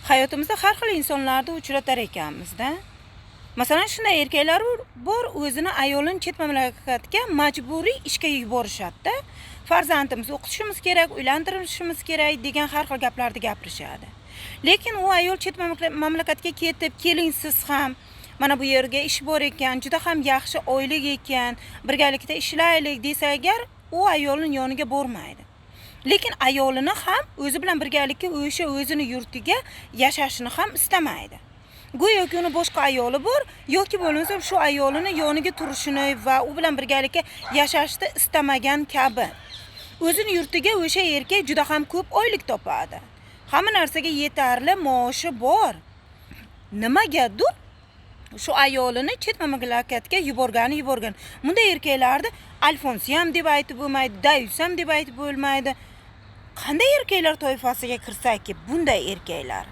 Hayotimizda har xil insonlarni uchratar ekanmiz-da. Masalan, shunday erkaklar bor, o'zini ayolini chet mamlakatga majburiy ishga yuborishadi-da. Farzandimizni o'qitishimiz kerak, uylantirishimiz kerak degan har xil gaplarni gapirishadi. Lekin u ayol chet mamlakatga ketib, keling siz ham mana bu yerga ish bor ekan, juda ham yaxshi oylik ekan, birgalikda ishlaylik desa agar, u ayolning yoniga bormaydi. Lekin ayolini ham o'zi bilan birgalikda o'sha o'zini yurtiga yashashini ham istamaydi. Go'yoki uni boshqa ayoli bor yoki bo'lmasa shu ayolini yoniga turishini va u bilan birgalikda yashashni istamagan kabi. O'zini yurtiga o'sha erkak juda ham ko'p oylik topadi. Hamma narsaga yetarli maoshi bor. Nimagadir shu ayolini chet mamlakatga yuborgan. Bunday erkaklarni alfonsi ham deb aytib bo'lmaydi, dayus ham deb aytib bo'lmaydi. Qanday erkaklar toifasiga kirsaki bunday erkaklar?